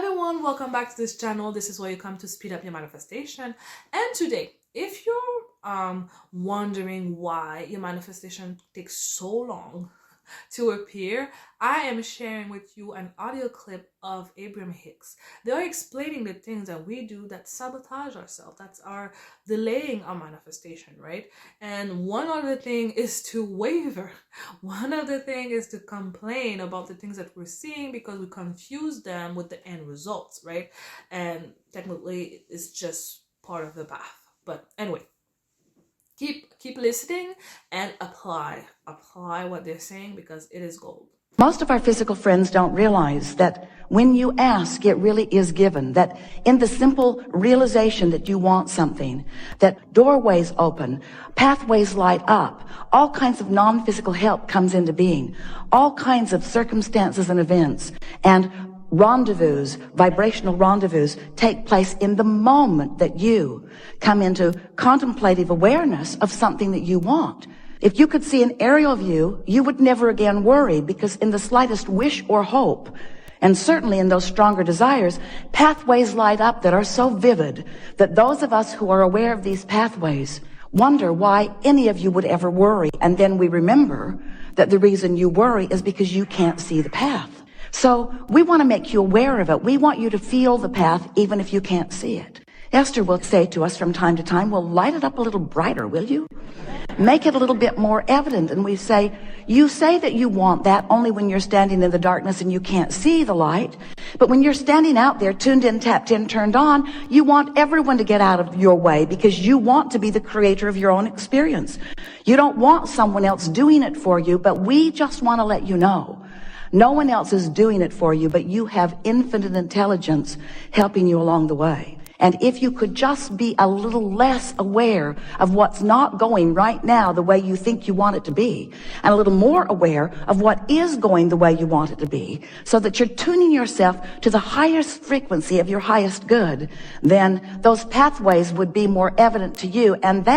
everyone, welcome back to this channel. This is where you come to speed up your manifestation. And today, if you're wondering why your manifestation takes so long to appear, I am sharing with you an audio clip of Abraham Hicks. They are explaining the things that we do that sabotage ourselves, that's our delaying our manifestation, right? And one other thing is to waver. One other thing is to complain about the things that we're seeing because we confuse them with the end results, right? And technically it's just part of the path. But anyway, keep listening and apply what they're saying, because it is gold. Most of our physical friends don't realize that when you ask, it really is given. That in the simple realization that you want something, that doorways open, pathways light up, all kinds of non-physical help comes into being, all kinds of circumstances and events, and rendezvous, vibrational rendezvous take place in the moment that you come into contemplative awareness of something that you want. If you could see an aerial view, you would never again worry, because in the slightest wish or hope, and certainly in those stronger desires, pathways light up that are so vivid that those of us who are aware of these pathways wonder why any of you would ever worry. And then we remember that the reason you worry is because you can't see the path. So we want to make you aware of it. We want you to feel the path even if you can't see it. Esther will say to us from time to time, well, light it up a little brighter, will you? Make it a little bit more evident. And we say, you say that you want that only when you're standing in the darkness and you can't see the light. But when you're standing out there, tuned in, tapped in, turned on, you want everyone to get out of your way because you want to be the creator of your own experience. You don't want someone else doing it for you, but we just want to let you know. No one else is doing it for you, but you have infinite intelligence helping you along the way. And if you could just be a little less aware of what's not going right now the way you think you want it to be, and a little more aware of what is going the way you want it to be, so that you're tuning yourself to the highest frequency of your highest good, then those pathways would be more evident to you. And we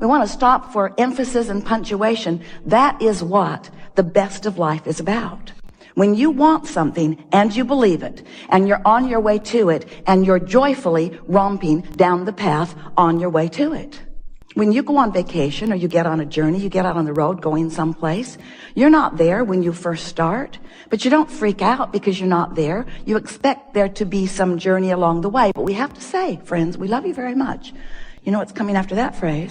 want to stop for emphasis and punctuation. That is what the best of life is about. When you want something and you believe it and you're on your way to it and you're joyfully romping down the path on your way to it. When you go on vacation or you get on a journey, you get out on the road going someplace, you're not there when you first start, but you don't freak out because you're not there. You expect there to be some journey along the way. But we have to say, friends, we love you very much. You know what's coming after that phrase?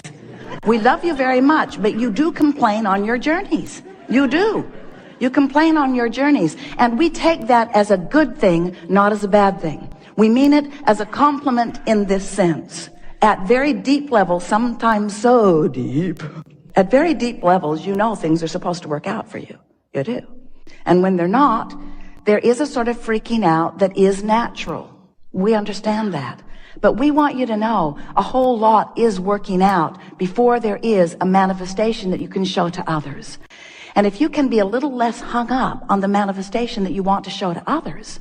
We love you very much, but you do complain on your journeys. You do. You complain on your journeys. And we take that as a good thing, not as a bad thing. We mean it as a compliment in this sense. At very deep levels, sometimes so deep, at very deep levels, you know things are supposed to work out for you. You do. And when they're not, there is a sort of freaking out that is natural. We understand that. But we want you to know a whole lot is working out before there is a manifestation that you can show to others. And if you can be a little less hung up on the manifestation that you want to show to others,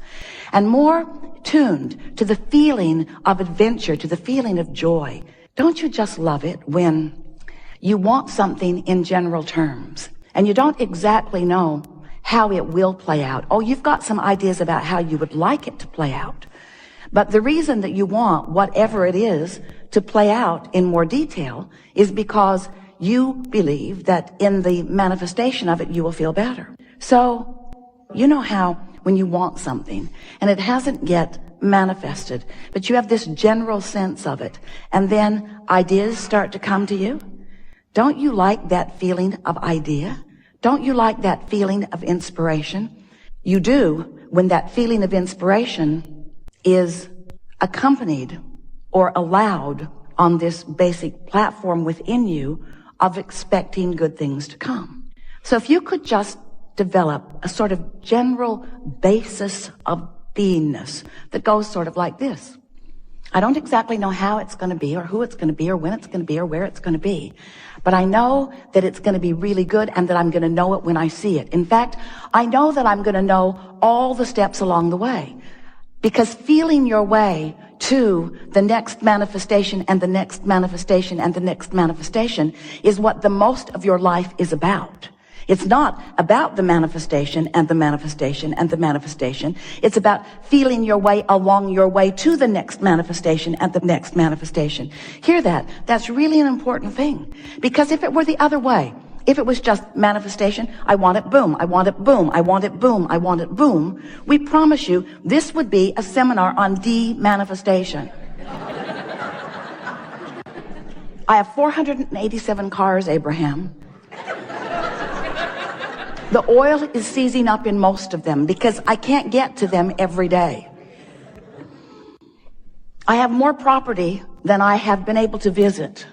and more tuned to the feeling of adventure, to the feeling of joy, don't you just love it when you want something in general terms and you don't exactly know how it will play out? Oh, you've got some ideas about how you would like it to play out. But the reason that you want whatever it is to play out in more detail is because you believe that in the manifestation of it, you will feel better. So, you know how when you want something and it hasn't yet manifested, but you have this general sense of it, and then ideas start to come to you? Don't you like that feeling of idea? Don't you like that feeling of inspiration? You do when that feeling of inspiration is accompanied or allowed on this basic platform within you of expecting good things to come. So if you could just develop a sort of general basis of beingness that goes sort of like this. I don't exactly know how it's going to be or who it's going to be or when it's going to be or where it's going to be, but I know that it's going to be really good and that I'm going to know it when I see it. In fact, I know that I'm going to know all the steps along the way. Because feeling your way to the next manifestation and the next manifestation and the next manifestation is what the most of your life is about. It's not about the manifestation and the manifestation and the manifestation. It's about feeling your way along your way to the next manifestation and the next manifestation. Hear that? That's really an important thing. Because if it were the other way, if it was just manifestation, I want it, boom, I want it, boom, I want it, boom, I want it, boom, we promise you this would be a seminar on de-manifestation. I have 487 cars, Abraham. The oil is seizing up in most of them because I can't get to them every day. I have more property than I have been able to visit.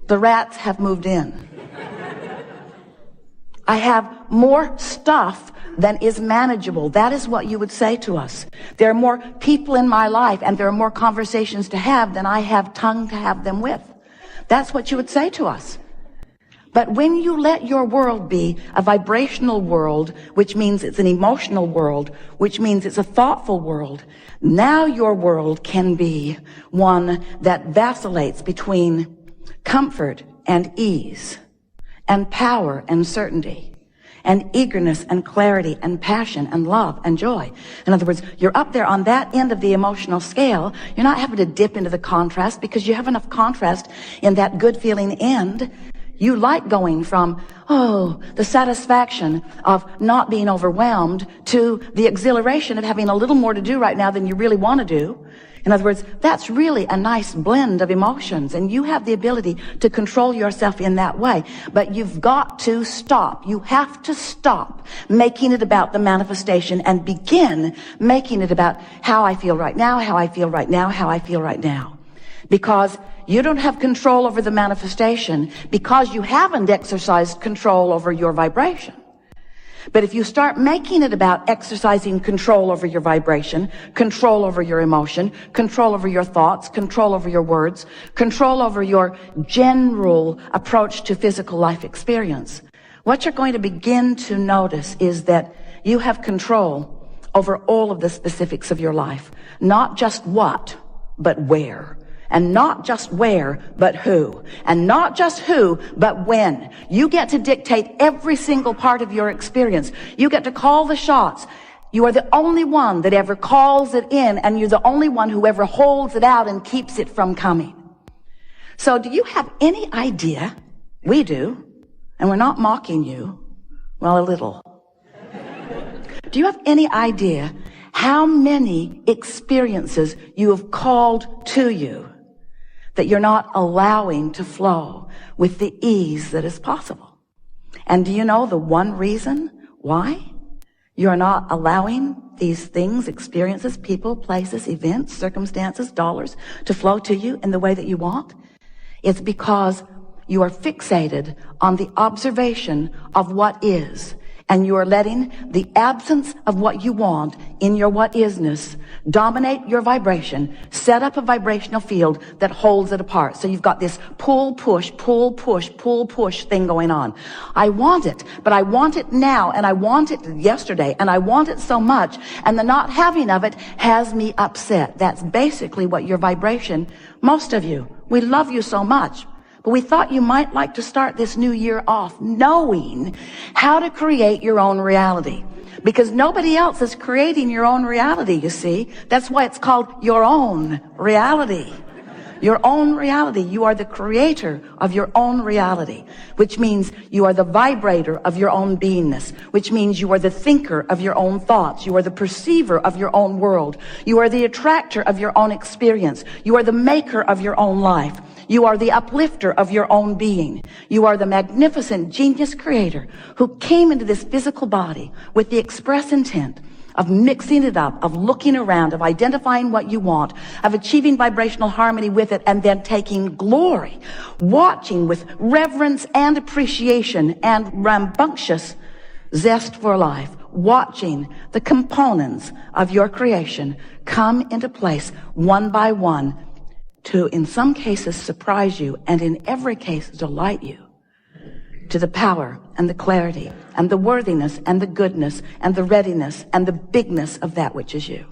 The rats have moved in. I have more stuff than is manageable. That is what you would say to us. There are more people in my life and there are more conversations to have than I have tongue to have them with. That's what you would say to us. But when you let your world be a vibrational world, which means it's an emotional world, which means it's a thoughtful world, now your world can be one that vacillates between comfort and ease, and power and certainty, and eagerness and clarity and passion and love and joy. In other words, you're up there on that end of the emotional scale. You're not having to dip into the contrast because you have enough contrast in that good feeling end. You like going from, the satisfaction of not being overwhelmed to the exhilaration of having a little more to do right now than you really want to do. In other words, that's really a nice blend of emotions, and you have the ability to control yourself in that way. But you've got to stop. You have to stop making it about the manifestation and begin making it about how I feel right now, how I feel right now, how I feel right now. Because you don't have control over the manifestation because you haven't exercised control over your vibration. But if you start making it about exercising control over your vibration, control over your emotion, control over your thoughts, control over your words, control over your general approach to physical life experience, what you're going to begin to notice is that you have control over all of the specifics of your life. Not just what, but where. And not just where, but who. And not just who, but when. You get to dictate every single part of your experience. You get to call the shots. You are the only one that ever calls it in, and you're the only one who ever holds it out and keeps it from coming. So do you have any idea? We do. And we're not mocking you. Well, a little. Do you have any idea how many experiences you have called to you that you're not allowing to flow with the ease that is possible? And do you know the one reason why you're not allowing these things, experiences, people, places, events, circumstances, dollars to flow to you in the way that you want? It's because you are fixated on the observation of what is, and you are letting the absence of what you want in your what isness dominate your vibration, set up a vibrational field that holds it apart. So you've got this pull, push, pull, push, pull, push thing going on. I want it, but I want it now, and I want it yesterday, and I want it so much, and the not having of it has me upset. That's basically what your vibration, most of you, we love you so much. But we thought you might like to start this new year off knowing how to create your own reality. Because nobody else is creating your own reality, you see. That's why it's called your own reality. Your own reality. You are the creator of your own reality, which means you are the vibrator of your own beingness, which means you are the thinker of your own thoughts. You are the perceiver of your own world. You are the attractor of your own experience. You are the maker of your own life. You are the uplifter of your own being. You are the magnificent genius creator who came into this physical body with the express intent of mixing it up, of looking around, of identifying what you want, of achieving vibrational harmony with it, and then taking glory, watching with reverence and appreciation and rambunctious zest for life, watching the components of your creation come into place one by one to, in some cases, surprise you, and in every case, delight you to the power and the clarity and the worthiness and the goodness and the readiness and the bigness of that which is you.